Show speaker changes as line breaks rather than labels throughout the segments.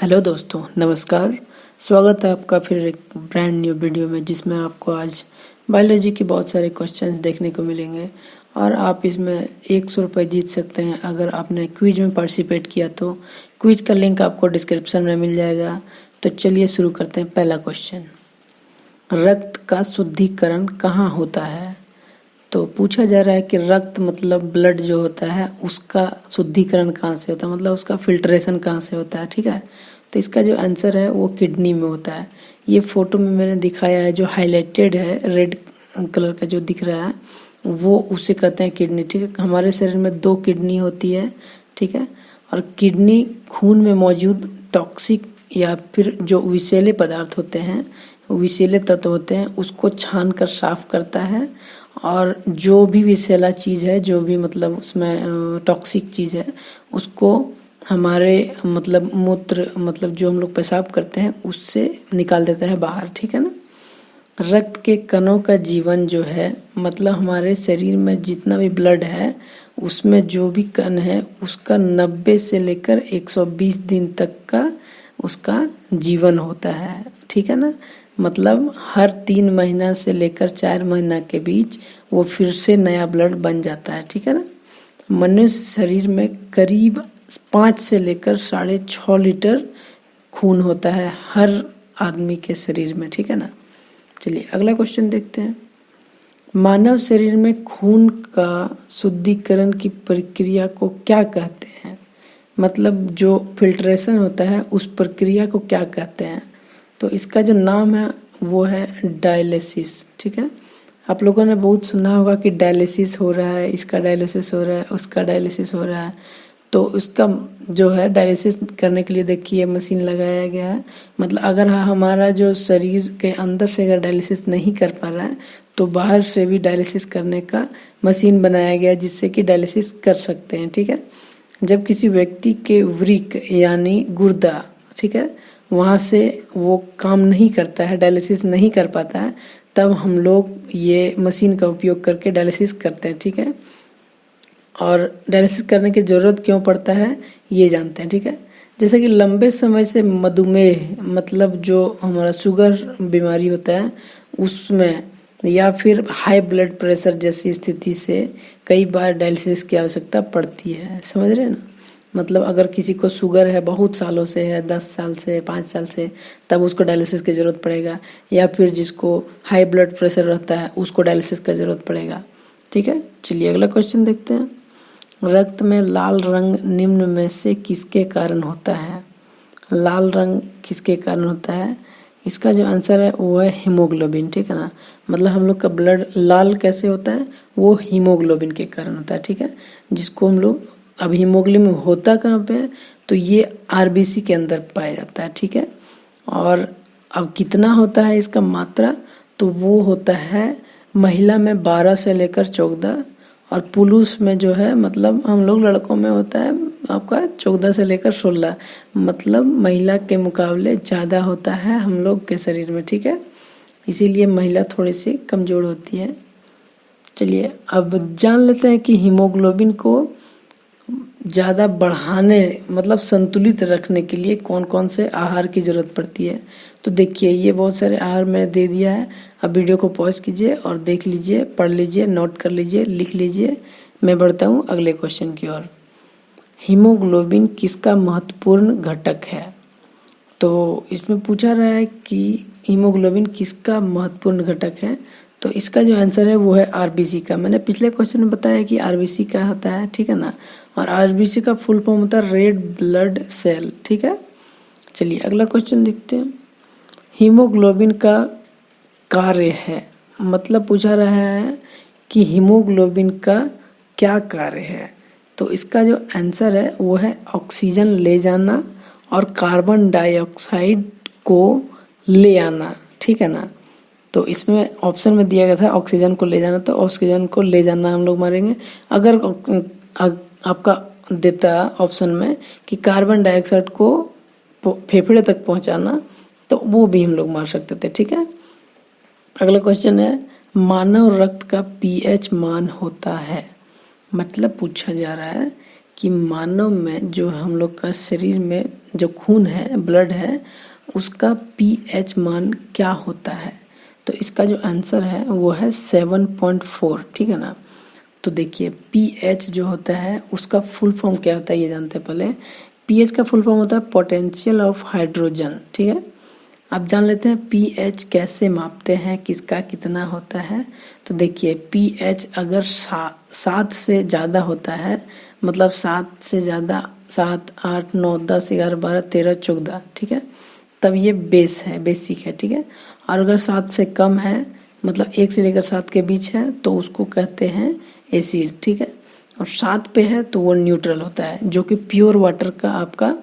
Hello दोस्तों, नमस्कार। स्वागत है आपका फिर एक ब्रांड न्यू वीडियो में, जिसमें आपको आज बायोलॉजी के बहुत सारे क्वेश्चंस देखने को मिलेंगे और आप इसमें 100 रुपये जीत सकते हैं अगर आपने क्विज में पार्टिसिपेट किया। तो क्विज का लिंक आपको डिस्क्रिप्शन में मिल जाएगा। तो चलिए शुरू करते हैं। पहला क्वेश्चन, रक्त का शुद्धिकरण कहाँ होता है? तो पूछा जा रहा है कि रक्त मतलब ब्लड जो होता है उसका शुद्धिकरण कहाँ से होता है, मतलब उसका फिल्ट्रेशन कहाँ से होता है। ठीक है, तो इसका जो आंसर है वो किडनी में होता है। ये फोटो में मैंने दिखाया है, जो हाईलाइटेड है रेड कलर का जो दिख रहा है वो उसे कहते हैं किडनी। ठीक है, हमारे शरीर में 2 किडनी होती है। ठीक है, और किडनी खून में मौजूद टॉक्सिक या फिर जो विषैले पदार्थ होते हैं, विषैले तत्व होते हैं, उसको छान कर साफ करता है। और जो भी विषैला चीज़ है, जो भी मतलब उसमें टॉक्सिक चीज़ है, उसको हमारे मतलब मूत्र मतलब जो हम लोग पेशाब करते हैं उससे निकाल देता है बाहर। ठीक है ना। रक्त के कणों का जीवन जो है, मतलब हमारे शरीर में जितना भी ब्लड है उसमें जो भी कण है उसका 90 से लेकर 120 दिन तक का उसका जीवन होता है। ठीक है ना, मतलब हर 3 महीना से लेकर 4 महीना के बीच वो फिर से नया ब्लड बन जाता है। ठीक है ना। मनुष्य शरीर में करीब 5 से लेकर 6.5 लीटर खून होता है हर आदमी के शरीर में। ठीक है ना। चलिए अगला क्वेश्चन देखते हैं। मानव शरीर में खून का शुद्धिकरण की प्रक्रिया को क्या कहते हैं? मतलब जो फिल्ट्रेशन होता है उस प्रक्रिया को क्या कहते हैं? तो इसका जो नाम है वो है डायलिसिस। ठीक है, आप लोगों ने बहुत सुना होगा कि डायलिसिस हो रहा है, इसका डायलिसिस हो रहा है, उसका डायलिसिस हो रहा है। तो उसका जो है डायलिसिस करने के लिए देखिए मशीन लगाया गया है। मतलब अगर हमारा जो शरीर के अंदर से अगर डायलिसिस नहीं कर पा रहा है तो बाहर से भी डायलिसिस करने का मशीन बनाया गया है, जिससे कि डायलिसिस कर सकते हैं। ठीक है, जब किसी व्यक्ति के वृक्क यानी गुर्दा, ठीक है, वहाँ से वो काम नहीं करता है, डायलिसिस नहीं कर पाता है, तब हम लोग ये मशीन का उपयोग करके डायलिसिस करते हैं। ठीक है, और डायलिसिस करने की ज़रूरत क्यों पड़ता है ये जानते हैं। ठीक है, जैसे कि लंबे समय से मधुमेह मतलब जो हमारा शुगर बीमारी होता है उसमें, या फिर हाई ब्लड प्रेशर जैसी स्थिति से कई बार डायलिसिस की आवश्यकता पड़ती है। समझ रहे हैं ना। मतलब अगर किसी को शुगर है, बहुत सालों से है, 10 साल से, 5 साल से, तब उसको डायलिसिस की ज़रूरत पड़ेगा। या फिर जिसको हाई ब्लड प्रेशर रहता है उसको डायलिसिस का ज़रूरत पड़ेगा। ठीक है, चलिए अगला क्वेश्चन देखते हैं। रक्त में लाल रंग निम्न में से किसके कारण होता है? लाल रंग किसके कारण होता है? इसका जो आंसर है वो है हीमोग्लोबिन। ठीक है ना, मतलब हम लोग का ब्लड लाल कैसे होता है, वो हीमोग्लोबिन के कारण होता है। ठीक है, जिसको हम लोग, अब हीमोग्लोबिन होता कहाँ पे है, तो ये आरबीसी के अंदर पाया जाता है। ठीक है, और अब कितना होता है इसका मात्रा, तो वो होता है महिला में 12 से लेकर 14, और पुरुष में जो है मतलब हम लोग लड़कों में होता है आपका 14 से लेकर 16, मतलब महिला के मुकाबले ज़्यादा होता है हम लोग के शरीर में। ठीक है, इसीलिए महिला थोड़ी सी कमज़ोर होती है। चलिए अब जान लेते हैं कि हीमोग्लोबिन को ज़्यादा बढ़ाने मतलब संतुलित रखने के लिए कौन कौन से आहार की ज़रूरत पड़ती है। तो देखिए ये बहुत सारे आहार मैंने दे दिया है। अब वीडियो को पॉज कीजिए और देख लीजिए, पढ़ लीजिए, नोट कर लीजिए, लिख लीजिए। मैं बढ़ता हूँ अगले क्वेश्चन की ओर। हीमोग्लोबिन किसका महत्वपूर्ण घटक है? तो इसमें पूछा रहा है कि हीमोग्लोबिन किसका महत्वपूर्ण घटक है। तो इसका जो आंसर है वो है आरबीसी का। मैंने पिछले क्वेश्चन में बताया कि आरबीसी क्या होता है। ठीक है ना, और आरबीसी का फुल फॉर्म होता है रेड ब्लड सेल। ठीक है, चलिए अगला क्वेश्चन देखते हैं। हीमोग्लोबिन का कार्य है, मतलब पूछा रहा है कि हीमोग्लोबिन का क्या कार्य है। तो इसका जो आंसर है वो है ऑक्सीजन ले जाना और कार्बन डाइऑक्साइड को ले आना। ठीक है ना, तो इसमें ऑप्शन में दिया गया था ऑक्सीजन को ले जाना, तो ऑक्सीजन को ले जाना हम लोग मारेंगे। अगर आपका देता ऑप्शन में कि कार्बन डाइऑक्साइड को फेफड़े तक पहुंचाना, तो वो भी हम लोग मार सकते थे। ठीक है, अगला क्वेश्चन है मानव रक्त का पीएच मान होता है। मतलब पूछा जा रहा है कि मानव में जो हम लोग का शरीर में जो खून है, ब्लड है, उसका पीएच मान क्या होता है। तो इसका जो आंसर है वो है 7.4, ठीक है ना। तो देखिए पीएच जो होता है उसका फुल फॉर्म क्या होता है ये जानते हैं पहले। पीएच का फुल फॉर्म होता है पोटेंशियल ऑफ हाइड्रोजन, ठीक है। अब जान लेते हैं पीएच कैसे मापते हैं, किसका कितना होता है। तो देखिए पीएच अगर 7 से ज़्यादा होता है, मतलब 7 से ज़्यादा, 7, 8, 9, 10, 11, 12, 13, 14, ठीक है, तब ये बेस है, बेसिक है, ठीक है। और अगर 7 से कम है, मतलब 1 से लेकर 7 के बीच है, तो उसको कहते हैं एसिड, ठीक है। और 7 पे है तो वो न्यूट्रल होता है, जो कि प्योर वाटर का आपका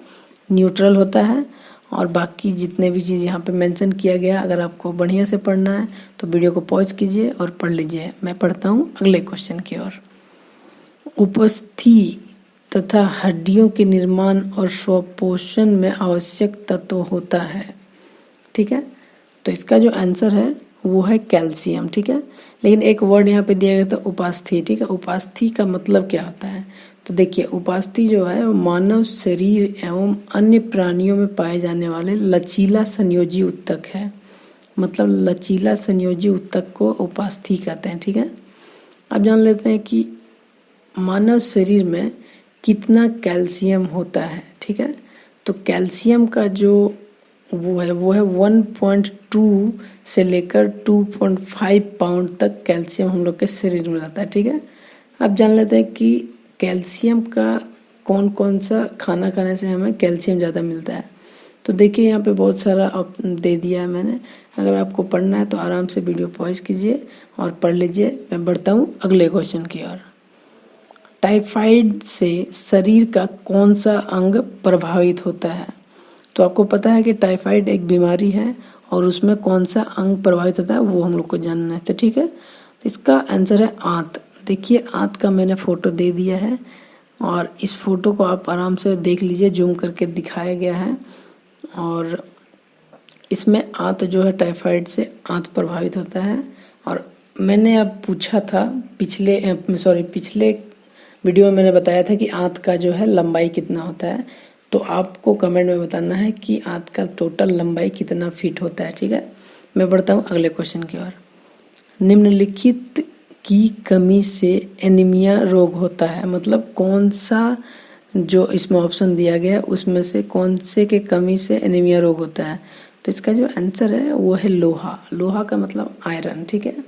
न्यूट्रल होता है। और बाकी जितने भी चीज़ यहाँ पे मेंशन किया गया, अगर आपको बढ़िया से पढ़ना है तो वीडियो को पॉज कीजिए और पढ़ लीजिए। मैं पढ़ता हूँ अगले क्वेश्चन की ओर। उपस्थि तथा हड्डियों के निर्माण और स्वपोषण में आवश्यक तत्व होता है, ठीक है। तो इसका जो आंसर है वो है कैल्शियम, ठीक है। लेकिन एक वर्ड यहाँ पे दिया गया था उपास्थि, ठीक है। उपास्थि का मतलब क्या होता है। तो देखिए उपास्थि जो है वो मानव शरीर एवं अन्य प्राणियों में पाए जाने वाले लचीला संयोजी उत्तक है। मतलब लचीला संयोजी उत्तक को उपास्थि कहते हैं, ठीक है। अब जान लेते हैं कि मानव शरीर में कितना कैल्शियम होता है, ठीक है। तो कैल्शियम का जो वो है 1.2 से लेकर 2.5 पाउंड तक कैल्शियम हम लोग के शरीर में रहता है, ठीक है। अब जान लेते हैं कि कैल्शियम का कौन कौन सा खाना खाने से हमें कैल्शियम ज़्यादा मिलता है। तो देखिए यहाँ पे बहुत सारा दे दिया है मैंने। अगर आपको पढ़ना है तो आराम से वीडियो पॉज कीजिए और पढ़ लीजिए। मैं बढ़ता हूँ अगले क्वेश्चन की ओर। टाइफाइड से शरीर का कौन सा अंग प्रभावित होता है। तो आपको पता है कि टाइफाइड एक बीमारी है और उसमें कौन सा अंग प्रभावित होता है वो हम लोग को जानना है, तो ठीक है। तो इसका आंसर है आंत। देखिए आंत का मैंने फोटो दे दिया है और इस फोटो को आप आराम से देख लीजिए, जूम करके दिखाया गया है। और इसमें आंत जो है टाइफाइड से आंत प्रभावित होता है। और मैंने अब पूछा था पिछले वीडियो में मैंने बताया था कि आंत का जो है लंबाई कितना होता है। तो आपको कमेंट में बताना है कि आंत का टोटल लंबाई कितना फीट होता है, ठीक है। मैं बढ़ता हूँ अगले क्वेश्चन की ओर। निम्नलिखित की कमी से एनीमिया रोग होता है। मतलब कौन सा जो इसमें ऑप्शन दिया गया है उसमें से कौन से के कमी से एनीमिया रोग होता है। तो इसका जो आंसर है वो है लोहा। लोहा का मतलब आयरन, ठीक है।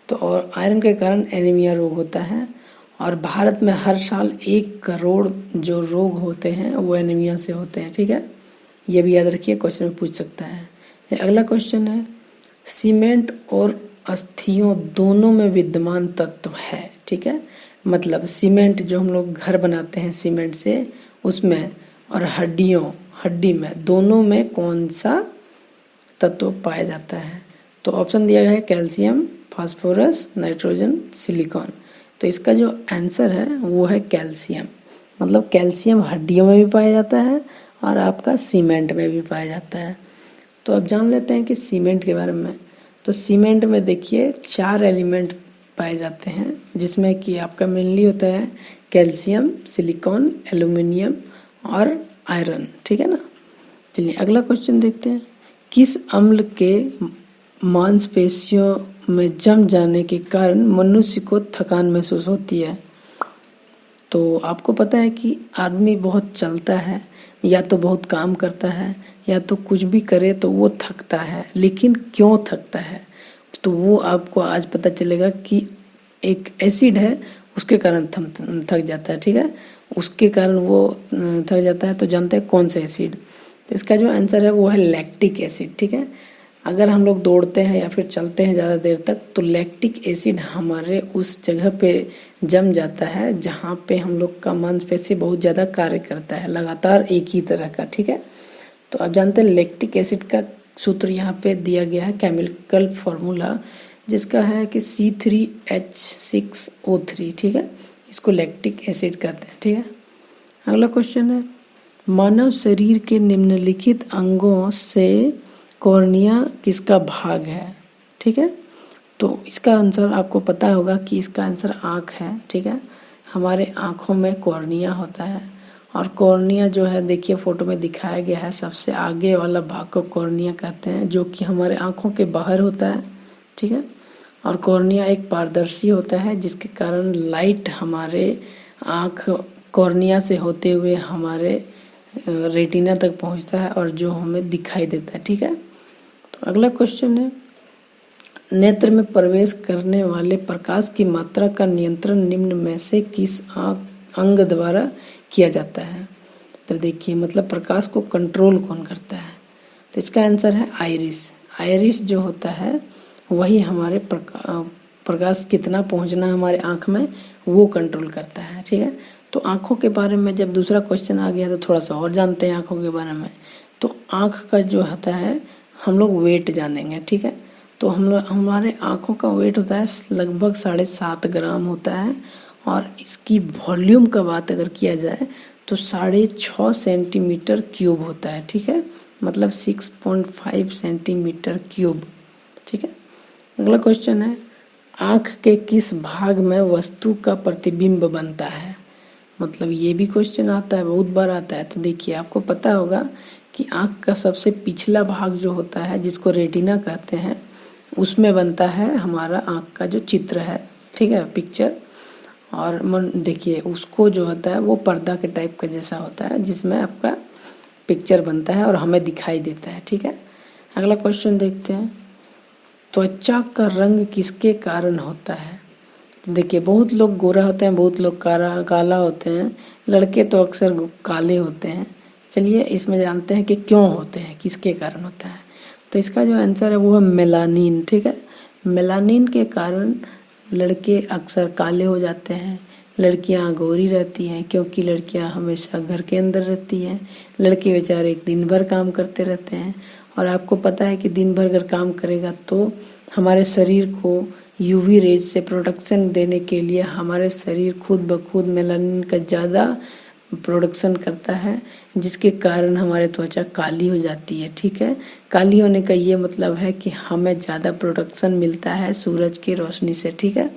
तो और आयरन के कारण एनीमिया रोग होता है। और भारत में हर साल 1 करोड़ जो रोग होते हैं वो एनीमिया से होते हैं, ठीक है। ये भी याद रखिए, क्वेश्चन में पूछ सकता है। अगला क्वेश्चन है, सीमेंट और अस्थियों दोनों में विद्यमान तत्व है, ठीक है। मतलब सीमेंट जो हम लोग घर बनाते हैं सीमेंट से, उसमें, और हड्डी में, दोनों में कौन सा तत्व पाया जाता है। तो ऑप्शन दिया गया है कैल्शियम, फास्फोरस, नाइट्रोजन, सिलिकॉन। तो इसका जो आंसर है वो है कैल्शियम। मतलब कैल्शियम हड्डियों में भी पाया जाता है और आपका सीमेंट में भी पाया जाता है। तो अब जान लेते हैं कि सीमेंट के बारे में। तो सीमेंट में देखिए 4 एलिमेंट पाए जाते हैं, जिसमें कि आपका मेनली होता है कैल्शियम, सिलिकॉन, एल्यूमिनियम और आयरन, ठीक है ना। चलिए अगला क्वेश्चन देखते हैं। किस अम्ल के मांसपेशियों में जम जाने के कारण मनुष्य को थकान महसूस होती है। तो आपको पता है कि आदमी बहुत चलता है या तो बहुत काम करता है या तो कुछ भी करे तो वो थकता है, लेकिन क्यों थकता है तो वो आपको आज पता चलेगा कि एक एसिड है उसके कारण थक जाता है, ठीक है। उसके कारण वो थक जाता है। तो जानते हैं कौन सा एसिड। तो इसका जो आंसर है वो है लैक्टिक एसिड, ठीक है। अगर हम लोग दौड़ते हैं या फिर चलते हैं ज़्यादा देर तक तो लैक्टिक एसिड हमारे उस जगह पे जम जाता है जहाँ पे हम लोग का मांसपेशी बहुत ज़्यादा कार्य करता है, लगातार एक ही तरह का, ठीक है। तो आप जानते हैं लैक्टिक एसिड का सूत्र यहाँ पे दिया गया है, केमिकल फॉर्मूला, जिसका है कि C3H6O3, ठीक है। इसको लैक्टिक एसिड कहते हैं, ठीक है। अगला क्वेश्चन है, मानव शरीर के निम्नलिखित अंगों से कॉर्निया किसका भाग है, ठीक है। तो इसका आंसर आपको पता होगा कि इसका आंसर आँख है, ठीक है। हमारे आँखों में कॉर्निया होता है, और कॉर्निया जो है देखिए फोटो में दिखाया गया है, सबसे आगे वाला भाग को कॉर्निया कहते हैं, जो कि हमारे आँखों के बाहर होता है, ठीक है। और कॉर्निया एक पारदर्शी होता है जिसके कारण लाइट हमारे आँख कॉर्निया से होते हुए हमारे रेटिना तक पहुंचता है और जो हमें दिखाई देता है, ठीक है। तो अगला क्वेश्चन है, नेत्र में प्रवेश करने वाले प्रकाश की मात्रा का नियंत्रण निम्न में से किस अंग द्वारा किया जाता है। तो देखिए मतलब प्रकाश को कंट्रोल कौन करता है, तो इसका आंसर है आइरिस। आइरिस जो होता है वही हमारे प्रकाश कितना पहुंचना हमारे आँख में वो कंट्रोल करता है, ठीक है। तो आँखों के बारे में जब दूसरा क्वेश्चन आ गया तो थोड़ा सा और जानते हैं आँखों के बारे में। तो आँख का जो होता है हम लोग वेट जानेंगे, ठीक है। तो हमारे आँखों का वेट होता है लगभग 7.5 ग्राम होता है, और इसकी वॉल्यूम का बात अगर किया जाए तो 6.5 सेंटीमीटर क्यूब होता है, ठीक है, मतलब 6.5 सेंटीमीटर क्यूब, ठीक है। अगला क्वेश्चन है, आँख के किस भाग में वस्तु का प्रतिबिंब बनता है। मतलब ये भी क्वेश्चन आता है, बहुत बार आता है। तो देखिए आपको पता होगा कि आँख का सबसे पिछला भाग जो होता है जिसको रेटिना कहते हैं, उसमें बनता है हमारा आँख का जो चित्र है, ठीक है, पिक्चर। और देखिए उसको जो होता है वो पर्दा के टाइप का जैसा होता है जिसमें आपका पिक्चर बनता है और हमें दिखाई देता है, ठीक है। अगला क्वेश्चन देखते हैं, त्वचा का रंग किसके कारण होता है। तो देखिए बहुत लोग गोरा होते हैं, बहुत लोग काला होते हैं, लड़के तो अक्सर काले होते हैं। चलिए इसमें जानते हैं कि क्यों होते हैं, किसके कारण होता है। तो इसका जो आंसर है वो है मेलानिन, ठीक है। मेलानिन के कारण लड़के अक्सर काले हो जाते हैं, लड़कियां गोरी रहती हैं क्योंकि लड़कियां हमेशा घर के अंदर रहती हैं, लड़के बेचारे दिन भर काम करते रहते हैं। और आपको पता है कि दिन भर अगर काम करेगा तो हमारे शरीर को यूवी रेज से प्रोटेक्शन देने के लिए हमारे शरीर खुद ब खुद मेलानिन का ज़्यादा प्रोडक्शन करता है, जिसके कारण हमारे त्वचा काली हो जाती है, ठीक है। काली होने का ये मतलब है कि हमें ज़्यादा प्रोडक्शन मिलता है सूरज की रोशनी से, ठीक है,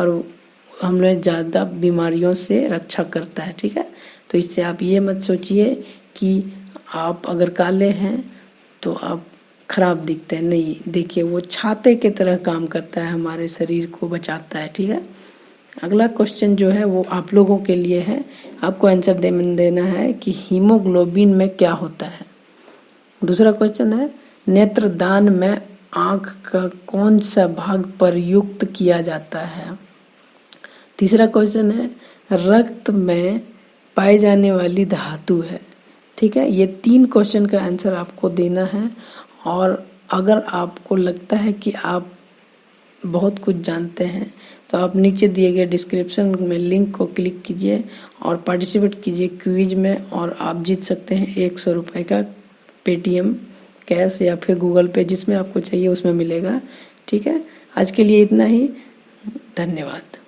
और हमें ज़्यादा बीमारियों से रक्षा करता है, ठीक है। तो इससे आप ये मत सोचिए कि आप अगर काले हैं तो आप खराब दिखते हैं, नहीं, देखिए वो छाते की तरह काम करता है, हमारे शरीर को बचाता है, ठीक है। अगला क्वेश्चन जो है वो आप लोगों के लिए है, आपको आंसर देना है कि हीमोग्लोबिन में क्या होता है। दूसरा क्वेश्चन है, नेत्रदान में आँख का कौन सा भाग प्रयुक्त किया जाता है। तीसरा क्वेश्चन है, रक्त में पाई जाने वाली धातु है, ठीक है। ये 3 क्वेश्चन का आंसर आपको देना है, और अगर आपको लगता है कि आप बहुत कुछ जानते हैं तो आप नीचे दिए गए डिस्क्रिप्शन में लिंक को क्लिक कीजिए और पार्टिसिपेट कीजिए क्विज में, और आप जीत सकते हैं 100 रुपये का पेटीएम कैश या फिर गूगल पे, जिसमें आपको चाहिए उसमें मिलेगा, ठीक है। आज के लिए इतना ही, धन्यवाद।